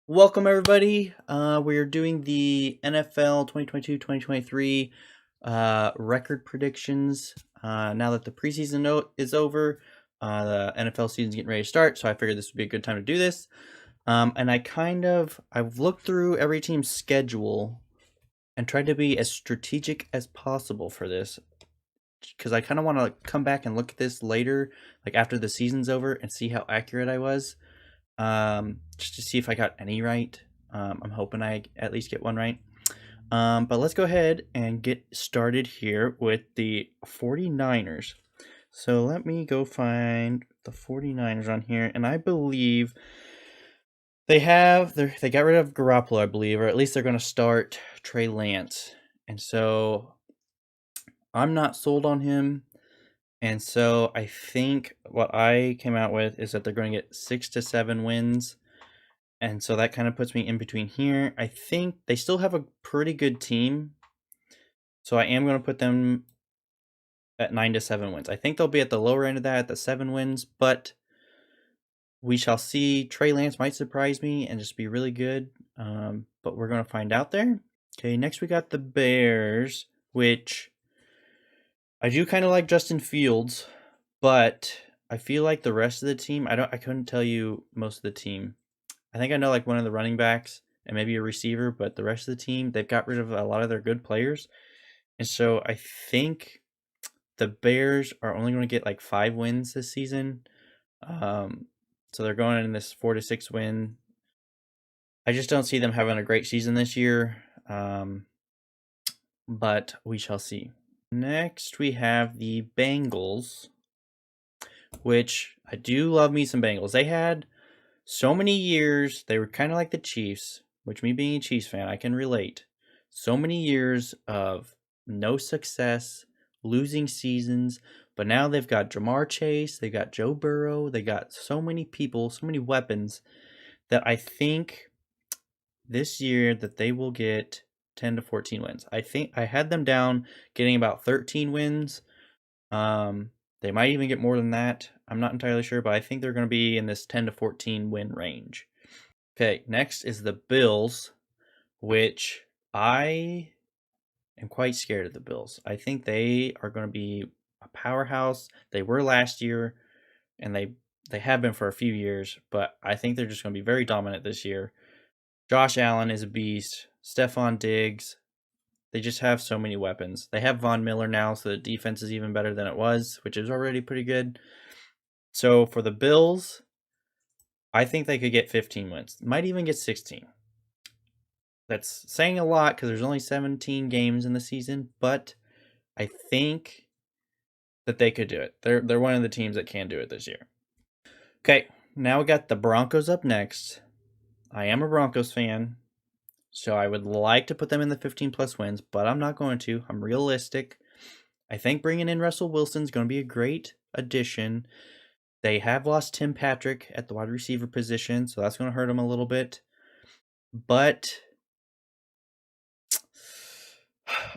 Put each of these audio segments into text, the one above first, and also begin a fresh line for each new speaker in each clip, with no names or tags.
Welcome everybody. We're doing the NFL 2022-2023 record predictions. Now that the preseason is over, the NFL season's getting ready to start, so I figured this would be a good time to do this. And I've looked through every team's schedule and tried to be as strategic as possible for this because I kind of want to come back and look at this later, like after the season's over, and see how accurate I was. Just to see if I got any right. I'm hoping I at least get one right. But let's go ahead and get started here with the 49ers. So let me go find the 49ers on here, and I believe they got rid of Garoppolo, I believe, or at least they're going to start Trey Lance. And so I'm not sold on him. And so I think what I came out with is that they're going to get 6 to 7 wins. And so that kind of puts me in between here. I think they still have a pretty good team. So I am going to put them at 9 to 7 wins. I think they'll be at the lower end of that at the 7 wins, but we shall see. Trey Lance might surprise me and just be really good. But we're going to find out there. Okay, next we got the Bears, which I do kind of like Justin Fields, but I feel like the rest of the team, I couldn't tell you most of the team. I think I know like one of the running backs and maybe a receiver, but the rest of the team, they've got rid of a lot of their good players. And so I think the Bears are only going to get like 5 wins this season. So they're going in this 4 to 6 win. I just don't see them having a great season this year. But we shall see. Next, we have the Bengals, which I do love me some Bengals. They had so many years, they were kind of like the Chiefs, which me being a Chiefs fan, I can relate. So many years of no success, losing seasons, but now they've got Jamar Chase, they got Joe Burrow, they got so many people, so many weapons that I think this year that they will get 10 to 14 wins. I think I had them down getting about 13 wins. They might even get more than that. I'm not entirely sure, but I think they're going to be in this 10 to 14 win range. Okay, next is the Bills, which I am quite scared of the Bills. I think they are going to be a powerhouse. They were last year, and they have been for a few years, but I think they're just going to be very dominant this year. Josh Allen is a beast. Stephon Diggs. They just have so many weapons. They have Von Miller now, so the defense is even better than it was, which is already pretty good. So for the Bills, I think they could get 15 wins. Might even get 16. That's saying a lot because there's only 17 games in the season, but I think that they could do it. They're one of the teams that can do it this year. Okay, now we got the Broncos up next. I am a Broncos fan, so I would like to put them in the 15 plus wins, but I'm not going to. I'm realistic. I think bringing in Russell Wilson is going to be a great addition. They have lost Tim Patrick at the wide receiver position, so that's going to hurt them a little bit. But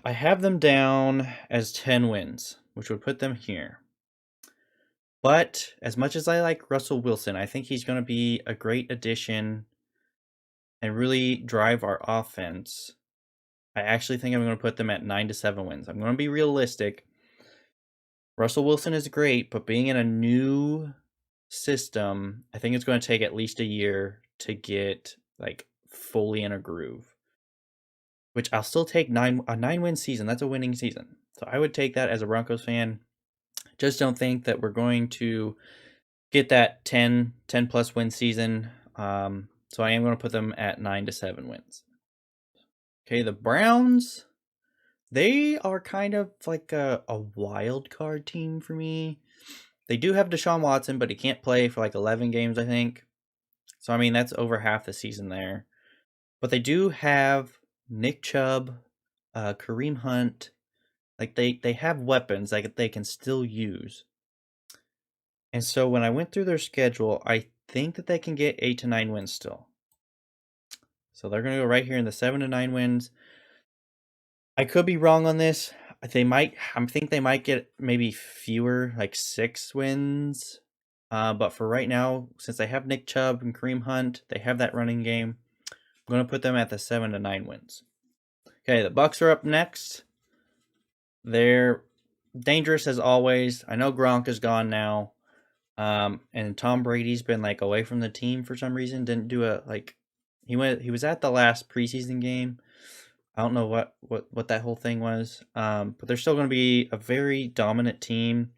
I have them down as 10 wins, which would put them here. But as much as I like Russell Wilson, I think he's going to be a great addition and really drive our offense. I actually think I'm going to put them at 9 to 7 wins. I'm going to be realistic. Russell Wilson is great, but being in a new system, I think it's going to take at least a year to get like fully in a groove. Which I'll still take a 9-win season. That's a winning season. So I would take that as a Broncos fan. Just don't think that we're going to get that 10 plus win season. So I am going to put them at 9 to 7 wins. Okay, the Browns, they are kind of like a wild card team for me. They do have Deshaun Watson, but he can't play for like 11 games, I think. So, I mean, that's over half the season there. But they do have Nick Chubb, Kareem Hunt. Like, they have weapons like they can still use. And so when I went through their schedule, I think that they can get 8 to 9 wins still. So they're going to go right here in the 7 to 9 wins. I could be wrong on this. I think they might get maybe fewer, like 6 wins. But for right now, since they have Nick Chubb and Kareem Hunt, they have that running game. I'm going to put them at the 7 to 9 wins. Okay, the Bucks are up next. They're dangerous as always. I know Gronk is gone now. And Tom Brady's been like away from the team for some reason. Didn't do a like he was at the last preseason game. I don't know what that whole thing was. But they're still going to be a very dominant team.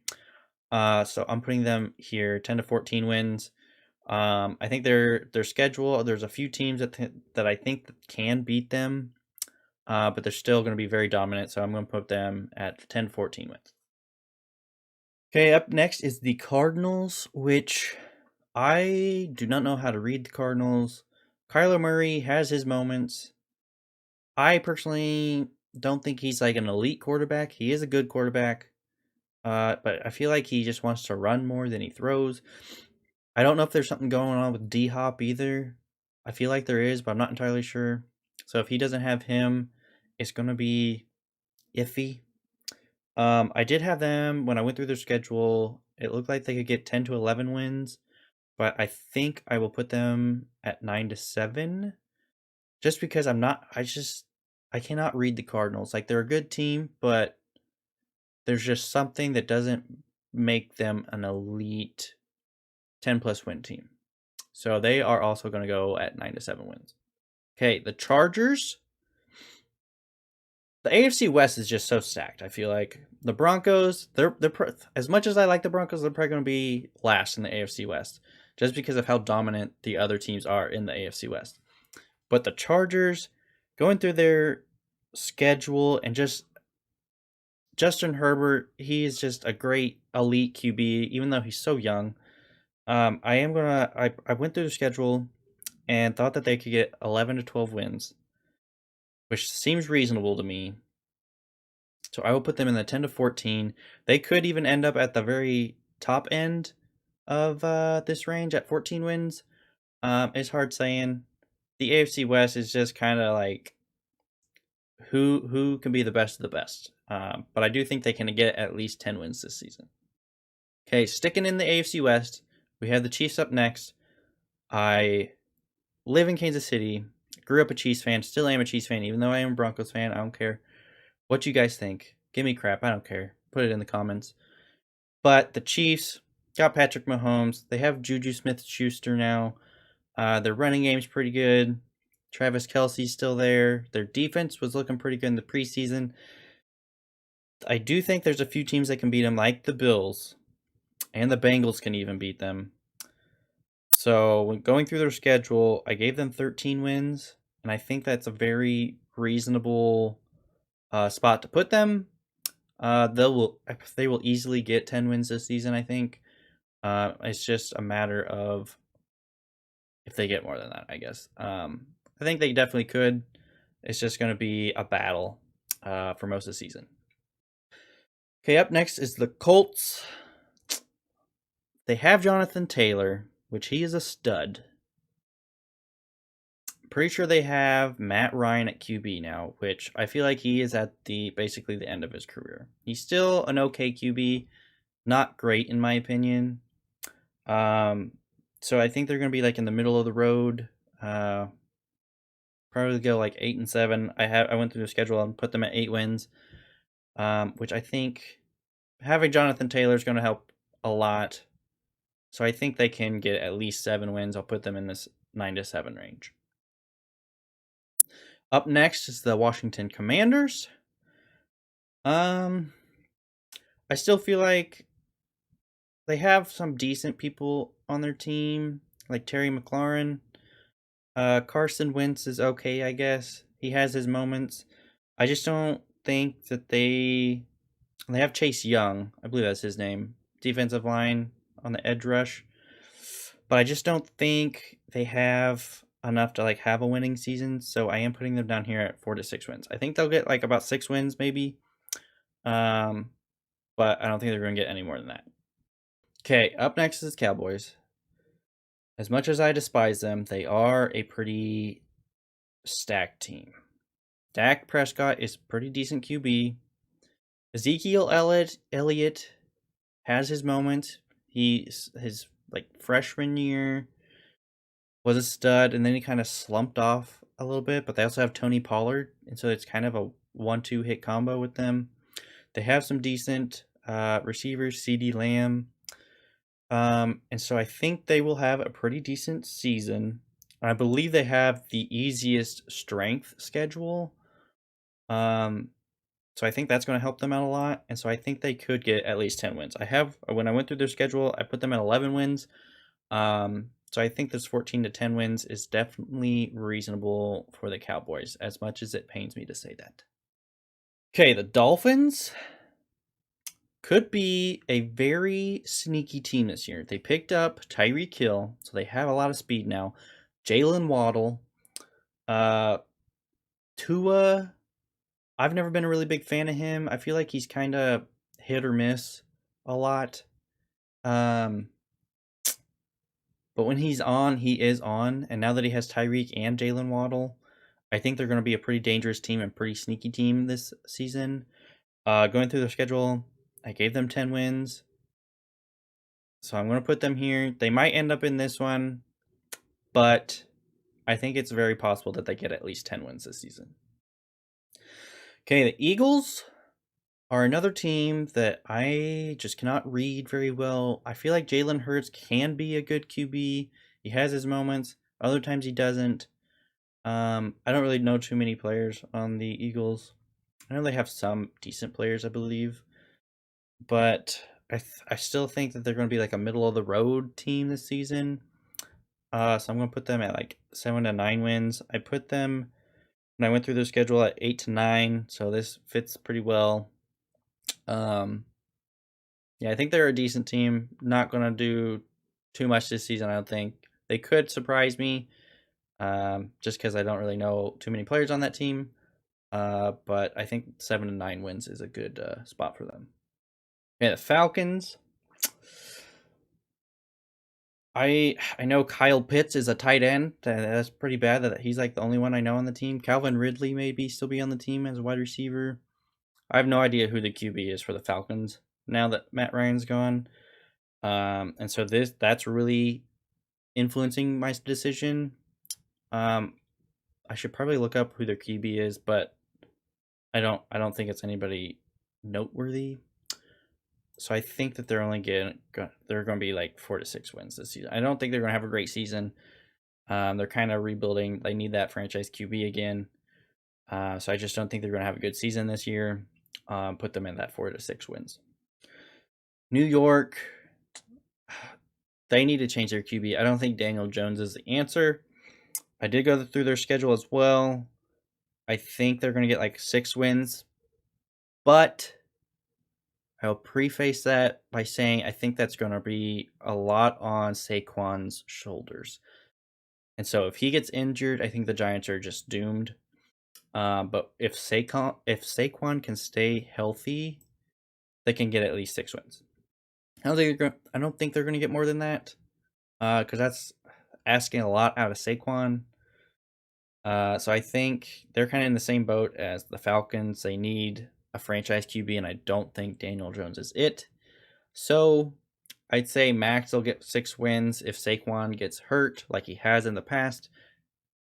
So I'm putting them here 10 to 14 wins. I think their schedule, there's a few teams that I think can beat them. But they're still going to be very dominant, so I'm going to put them at 10 to 14 wins. Okay, up next is the Cardinals, which I do not know how to read the Cardinals. Kyler Murray has his moments. I personally don't think he's like an elite quarterback. He is a good quarterback, but I feel like he just wants to run more than he throws. I don't know if there's something going on with D-Hop either. I feel like there is, but I'm not entirely sure. So if he doesn't have him, it's going to be iffy. I did have them when I went through their schedule. It looked like they could get 10 to 11 wins, but I think I will put them at 9 to 7 just because I cannot read the Cardinals. Like they're a good team, but there's just something that doesn't make them an elite 10 plus win team. So they are also going to go at 9 to 7 wins. Okay, the Chargers. The AFC West is just so stacked. I feel like the Broncos, they're as much as I like the Broncos, they're probably going to be last in the AFC West just because of how dominant the other teams are in the AFC West. But the Chargers, going through their schedule and just Justin Herbert, he is just a great elite QB, even though he's so young. I went through the schedule and thought that they could get 11 to 12 wins, which seems reasonable to me. So I will put them in the 10 to 14. They could even end up at the very top end of this range at 14 wins. It's hard saying. The AFC West is just kind of like who can be the best of the best. But I do think they can get at least 10 wins this season. Okay, sticking in the AFC West, we have the Chiefs up next. I live in Kansas City, grew up a Chiefs fan, still am a Chiefs fan, even though I am a Broncos fan. I don't care what you guys think. Give me crap. I don't care. Put it in the comments. But the Chiefs got Patrick Mahomes. They have Juju Smith-Schuster now. Their running game's pretty good. Travis Kelce's still there. Their defense was looking pretty good in the preseason. I do think there's a few teams that can beat them, like the Bills. And the Bengals can even beat them. So when going through their schedule, I gave them 13 wins. And I think that's a very reasonable spot to put them. They will easily get 10 wins this season, I think. It's just a matter of if they get more than that, I guess. I think they definitely could. It's just going to be a battle for most of the season. Okay, up next is the Colts. They have Jonathan Taylor, which he is a stud. Pretty sure they have Matt Ryan at QB now, which I feel like he is at basically the end of his career. He's still an okay QB, not great in my opinion. So I think they're going to be like in the middle of the road. Probably go like 8 and 7. I went through the schedule and put them at 8 wins, which I think having Jonathan Taylor is going to help a lot. So I think they can get at least 7 wins. I'll put them in this 9 to 7 range. Up next is the Washington Commanders. I still feel like they have some decent people on their team, like Terry McLaurin. Carson Wentz is okay, I guess. He has his moments. I just don't think that they have Chase Young. I believe that's his name. Defensive line on the edge rush. But I just don't think they have enough to like have a winning season. So I am putting them down here at 4 to 6 wins. I think they'll get like about 6 wins maybe. But I don't think they're going to get any more than that. Okay, up next is Cowboys. As much as I despise them, they are a pretty stacked team. Dak Prescott is pretty decent QB. Ezekiel Elliott has his moments. His like freshman year, was a stud, and then he kind of slumped off a little bit. But they also have Tony Pollard, and so it's kind of a 1-2 hit combo with them. They have some decent receivers, CeeDee Lamb. And so I think they will have a pretty decent season. I believe they have the easiest strength schedule. So I think that's going to help them out a lot. And so I think they could get at least 10 wins. When I went through their schedule, I put them at 11 wins. So I think this 14 to 10 wins is definitely reasonable for the Cowboys, as much as it pains me to say that. Okay, the Dolphins could be a very sneaky team this year. They picked up Tyreek Hill, so they have a lot of speed now. Jalen Waddle, Tua. I've never been a really big fan of him. I feel like he's kind of hit or miss a lot. But when he's on, he is on. And now that he has Tyreek and Jalen Waddle, I think they're going to be a pretty dangerous team and pretty sneaky team this season. Going through their schedule, I gave them 10 wins. So I'm going to put them here. They might end up in this one, but I think it's very possible that they get at least 10 wins this season. Okay, the Eagles are another team that I just cannot read very well. I feel like Jalen Hurts can be a good QB. He has his moments. Other times he doesn't. I don't really know too many players on the Eagles. I know they have some decent players, I believe. But I still think that they're going to be like a middle of the road team this season. So I'm going to put them at like 7 to 9 wins. I put them when I went through their schedule at 8 to 9. So this fits pretty well. Yeah, I think they're a decent team. Not going to do too much this season, I don't think. They could surprise me just because I don't really know too many players on that team. But I think 7 to 9 wins is a good spot for them. Yeah, the Falcons. I know Kyle Pitts is a tight end. That's pretty bad that he's like the only one I know on the team. Calvin Ridley maybe still be on the team as a wide receiver. I have no idea who the QB is for the Falcons now that Matt Ryan's gone. And so that's really influencing my decision. I should probably look up who their QB is, but I don't think it's anybody noteworthy. So I think that they're going to be like 4 to 6 wins this season. I don't think they're going to have a great season. They're kind of rebuilding. They need that franchise QB again. So I just don't think they're going to have a good season this year. Put them in that 4 to 6 wins. New York, they need to change their QB. I don't think Daniel Jones is the answer. I did go through their schedule as well. I think they're going to get like 6 wins. But I'll preface that by saying I think that's going to be a lot on Saquon's shoulders. And so if he gets injured, I think the Giants are just doomed. But if Saquon can stay healthy, they can get at least 6 wins. I don't think they're going to get more than that, because that's asking a lot out of Saquon. So I think they're kind of in the same boat as the Falcons. They need a franchise QB, and I don't think Daniel Jones is it. So I'd say max they'll get 6 wins. If Saquon gets hurt like he has in the past,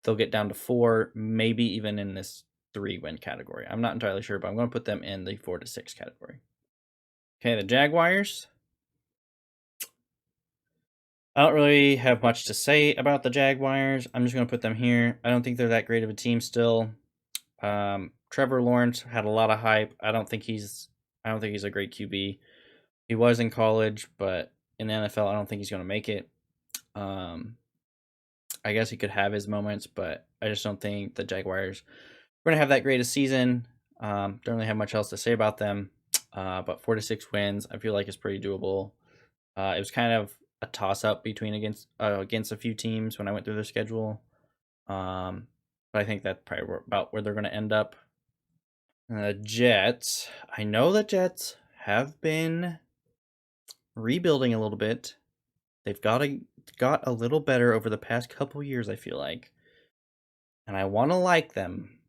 they'll get down to 4, maybe even in this 3-win category. I'm not entirely sure, but I'm going to put them in the 4 to 6 category. Okay, the Jaguars. I don't really have much to say about the Jaguars. I'm just going to put them here. I don't think they're that great of a team still. Trevor Lawrence had a lot of hype. I don't think he's a great QB. He was in college, but in the NFL, I don't think he's going to make it. I guess he could have his moments, but I just don't think the Jaguars are going to have that great a season. Don't really have much else to say about them. But 4 to 6 wins, I feel like is pretty doable. It was kind of a toss-up against a few teams when I went through their schedule. But I think that's probably about where they're going to end up. Jets. I know the Jets have been rebuilding a little bit. They've got a little better over the past couple years, I feel like. And I want to like them,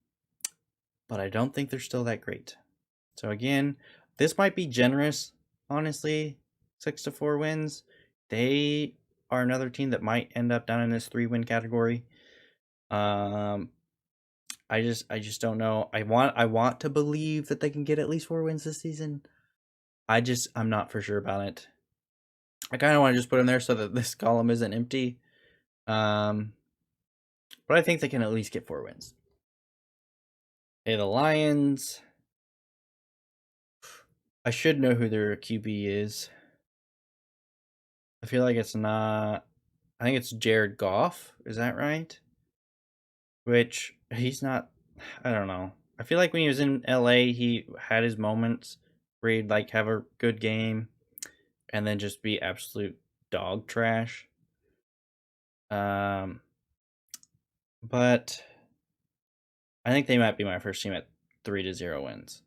but I don't think they're still that great. So again, this might be generous, honestly. 6 to 4 wins. They are another team that might end up down in this 3-win category. I just don't know. I want to believe that they can get at least 4 wins this season. I'm not for sure about it. I kind of want to just put them there so that this column isn't empty. But I think they can at least get 4 wins. Okay, the Lions. I should know who their QB is. I feel like it's not. I think it's Jared Goff. Is that right? Which he's not. I don't know. I feel like when he was in LA, he had his moments where he'd like have a good game and then just be absolute dog trash. But I think they might be my first team at 3-0 wins.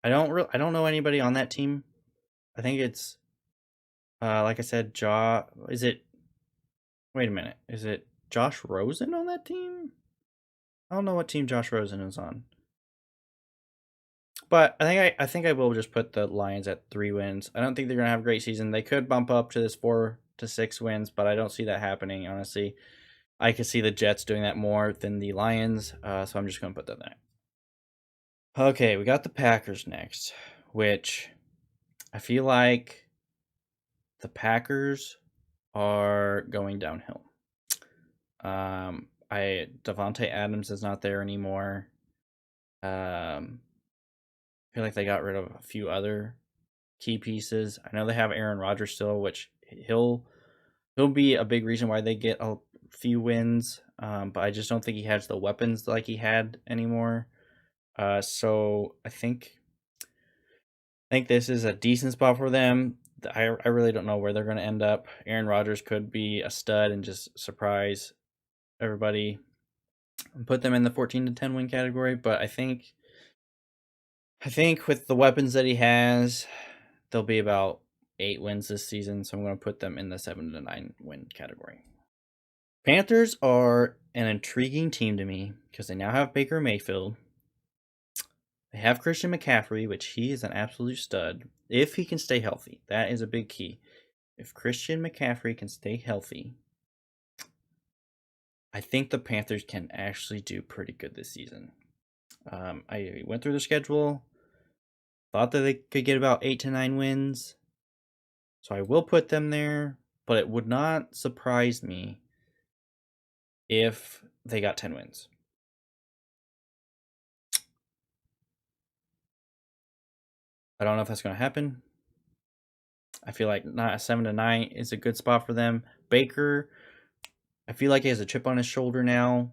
I don't know anybody on that team. I think it's like I said, is it wait a minute. Is it Josh Rosen on that team? I don't know what team Josh Rosen is on. But I think I will just put the Lions at 3 wins. I don't think they're gonna have a great season. They could bump up to this 4 to 6 wins, but I don't see that happening, honestly. I could see the Jets doing that more than the Lions, so I'm just gonna put that there. Okay, we got the Packers next, which I feel like the Packers are going downhill. Davante Adams is not there anymore. I feel like they got rid of a few other key pieces. I know they have Aaron Rodgers still, which he'll be a big reason why they get a few wins. But I just don't think he has the weapons like he had anymore. So I think this is a decent spot for them. I really don't know where they're going to end up. Aaron Rodgers could be a stud and just surprise everybody and put them in the 14 to 10 win category. But I think with the weapons that he has, they'll be about 8 wins this season. So I'm going to put them in the 7 to 9 win category. Panthers are an intriguing team to me because they now have Baker Mayfield. They have Christian McCaffrey, which he is an absolute stud. If he can stay healthy, that is a big key. If Christian McCaffrey can stay healthy, I think the Panthers can actually do pretty good this season. I went through the schedule, thought that they could get about 8 to 9 wins. So I will put them there, but it would not surprise me if they got 10 wins. I don't know if that's going to happen. I feel like not a 7 to 9 is a good spot for them. Baker, I feel like he has a chip on his shoulder now.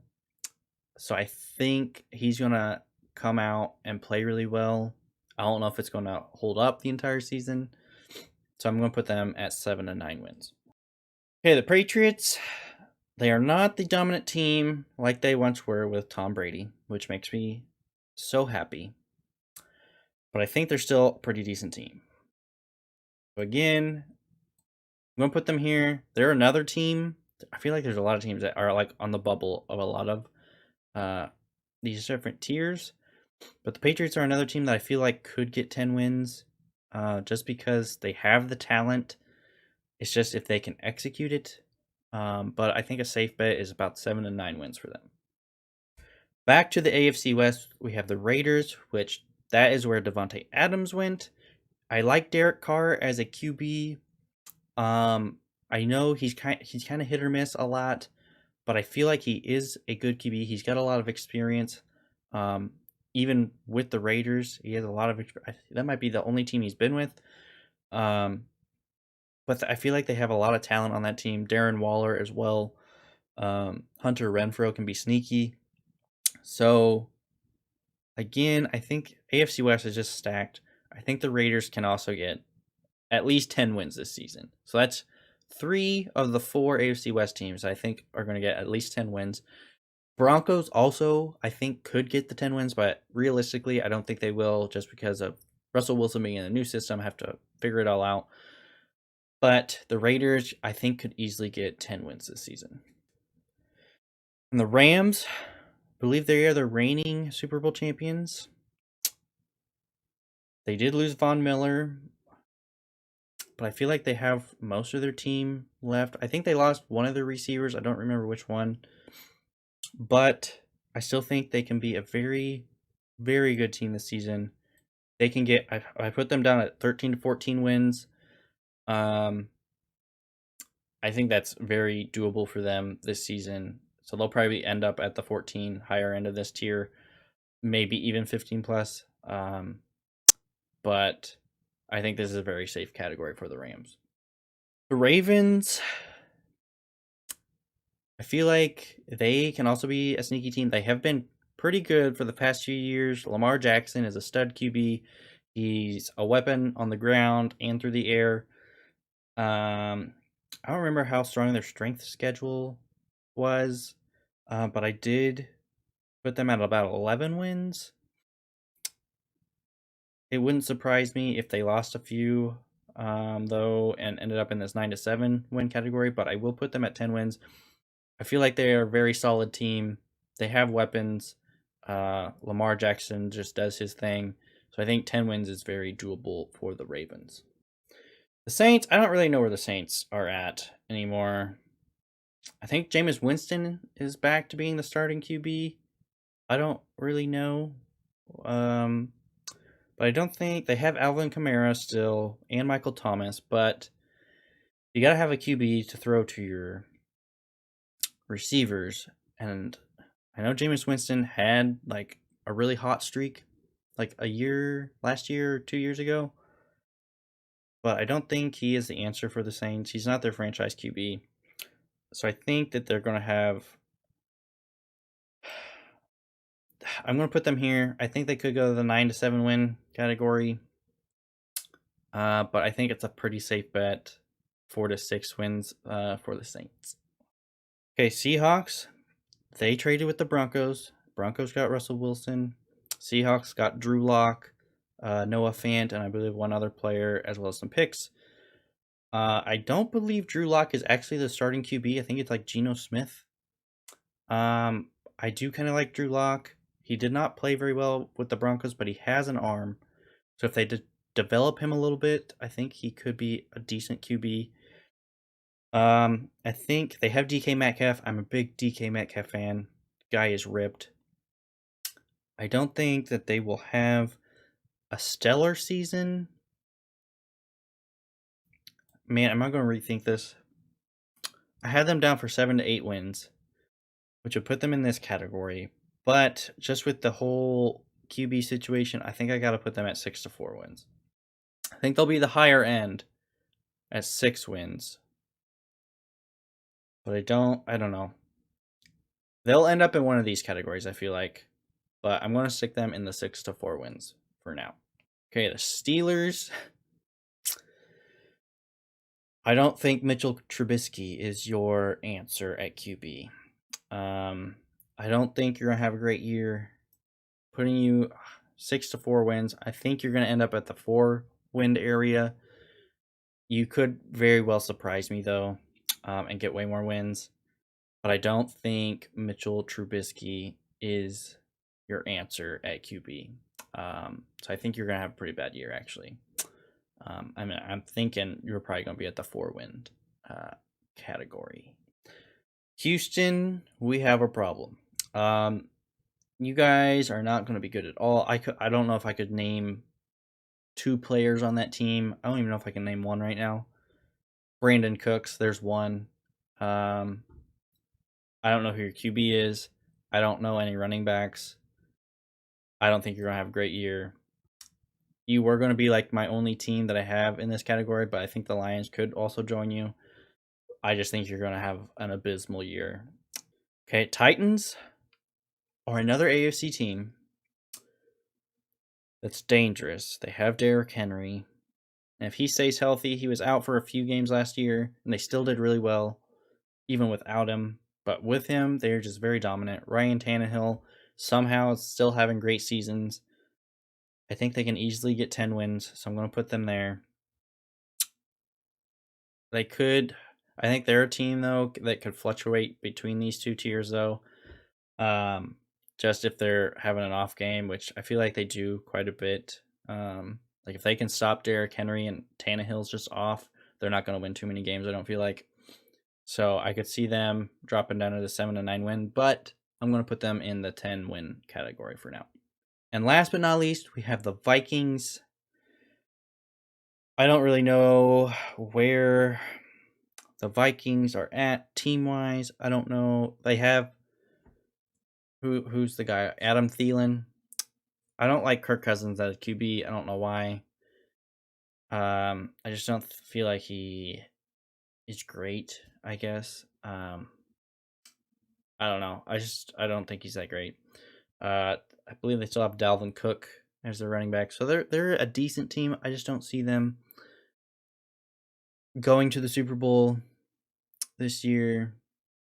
So I think he's going to come out and play really well. I don't know if it's going to hold up the entire season. So I'm going to put them at 7 to 9 wins. Okay, the Patriots, they are not the dominant team like they once were with Tom Brady, which makes me so happy. But I think they're still a pretty decent team. So again, I'm going to put them here. They're another team. I feel like there's a lot of teams that are like on the bubble of a lot of these different tiers. But the Patriots are another team that I feel like could get 10 wins just because they have the talent. It's just if they can execute it. But I think a safe bet is about 7 to 9 wins for them. Back to the AFC West, we have the Raiders, which that is where Davante Adams went. I like Derek Carr as a QB. I know he's kind of hit or miss a lot, but I feel like he is a good QB. He's got a lot of experience. Even with the Raiders, he has a lot of that might be the only team he's been with. But I feel like they have a lot of talent on that team. Darren Waller as well. Hunter Renfrow can be sneaky. So again, I think AFC West is just stacked. I think the Raiders can also get at least 10 wins this season. So that's 3 of the 4 AFC West teams I think are going to get at least 10 wins. Broncos also, I think, could get the 10 wins, but realistically, I don't think they will just because of Russell Wilson being in a new system. I have to figure it all out. But the Raiders, I think, could easily get 10 wins this season. And the Rams, I believe they are the reigning Super Bowl champions. They did lose Von Miller. but I feel like they have most of their team left. I think they lost one of their receivers. I don't remember which one, but I still think they can be a very, very good team this season. They can get. I put them down at 13 to 14 wins. I think that's very doable for them this season. So they'll probably end up at the 14 higher end of this tier, maybe even 15 plus. But I think this is a very safe category for the Rams. The Ravens, I feel like they can also be a sneaky team. They have been pretty good for the past few years. Lamar Jackson is a stud QB. He's a weapon on the ground and through the air. I don't remember how strong their strength schedule was, but I did put them at about 11 wins. It wouldn't surprise me if they lost a few, though, and ended up in this 9 to 7 win category, but I will put them at 10 wins. I feel like they are a very solid team. They have weapons. Lamar Jackson just does his thing. So I think 10 wins is very doable for the Ravens. The Saints, I don't really know where the Saints are at anymore. I think Jameis Winston is back to being the starting QB. I don't really know. But I don't think they have Alvin Kamara still and Michael Thomas, but you got to have a QB to throw to your receivers. And I know Jameis Winston had like a really hot streak like last year, 2 years ago. But I don't think he is the answer for the Saints. He's not their franchise QB. So I think that they're going to have. I'm going to put them here. I think they could go to the 9 to 7 win category. But I think it's a pretty safe bet. 4 to 6 wins for the Saints. Okay, Seahawks. They traded with the Broncos. Broncos got Russell Wilson. Seahawks got Drew Lock, Noah Fant, and I believe one other player, as well as some picks. I don't believe Drew Lock is actually the starting QB. I think it's like Geno Smith. I do kind of like Drew Lock. He did not play very well with the Broncos, but he has an arm. So if they develop him a little bit, I think he could be a decent QB. I think they have DK Metcalf. I'm a big DK Metcalf fan. Guy is ripped. I don't think that they will have a stellar season. Man, am I going to rethink this? I had them down for 7 to 8 wins, which would put them in this category. But just with the whole QB situation, I think I got to put them at 6 to 4 wins. I think they'll be the higher end at 6 wins. But I don't know. They'll end up in one of these categories, I feel like. But I'm going to stick them in the 6 to 4 wins for now. Okay, the Steelers. I don't think Mitchell Trubisky is your answer at QB. I don't think you're going to have a great year. Putting you 6 to 4 wins. I think you're going to end up at the 4 win area. You could very well surprise me, though, and get way more wins. But I don't think Mitchell Trubisky is your answer at QB. So I think you're going to have a pretty bad year, actually. I'm thinking you're probably going to be at the 4 win category. Houston, we have a problem. You guys are not going to be good at all. I don't know if I could name 2 players on that team. I don't even know if I can name one right now. Brandon Cooks, there's one. I don't know who your QB is. I don't know any running backs. I don't think you're going to have a great year. You were going to be like my only team that I have in this category, but I think the Lions could also join you. I just think you're going to have an abysmal year. Okay, Titans are another AFC team that's dangerous. They have Derrick Henry. And if he stays healthy, he was out for a few games last year, and they still did really well, even without him. But with him, they're just very dominant. Ryan Tannehill somehow is still having great seasons. I think they can easily get 10 wins, so I'm going to put them there. They could. I think they're a team, though, that could fluctuate between these 2 tiers, though. Just if they're having an off game, which I feel like they do quite a bit. Like, if they can stop Derrick Henry and Tannehill's just off, they're not going to win too many games, I don't feel like. So I could see them dropping down to the 7-9 win, but I'm going to put them in the 10 win category for now. And last but not least, we have the Vikings. I don't really know where the Vikings are at team-wise. I don't know. They have who's the guy? Adam Thielen. I don't like Kirk Cousins as QB. I don't know why. I just don't feel like he is great, I guess. I don't know. I don't think he's that great. I believe they still have Dalvin Cook as their running back. So they're a decent team. I just don't see them going to the Super Bowl this year.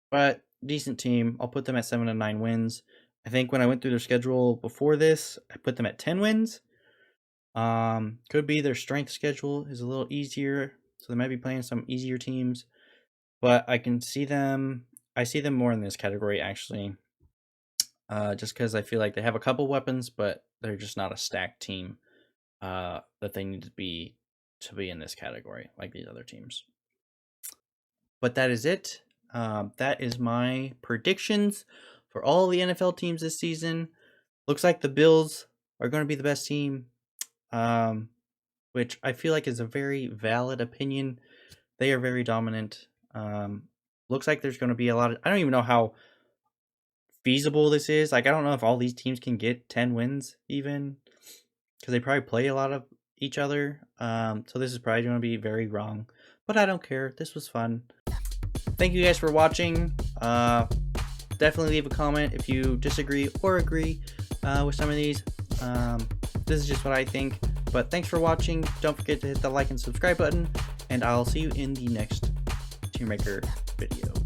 But decent team. I'll put them at 7-9 wins. I think when I went through their schedule before this, I put them at 10 wins. Could be their strength schedule is a little easier, so they might be playing some easier teams. But I see them more in this category, actually. Just because I feel like they have a couple weapons, but they're just not a stacked team that they need to be in this category like these other teams. But that is it. That is my predictions for all the NFL teams this season. Looks like the Bills are going to be the best team, which I feel like is a very valid opinion. They are very dominant. Looks like there's going to be a lot of... I don't even know how feasible this is. Like, I don't know if all these teams can get 10 wins even, because they probably play a lot of each other. So this is probably going to be very wrong, but I don't care. This was fun. Thank you guys for watching. Definitely leave a comment if you disagree or agree with some of these. This is just what I think, but thanks for watching. Don't forget to hit the like and subscribe button, and I'll see you in the next Team Maker video.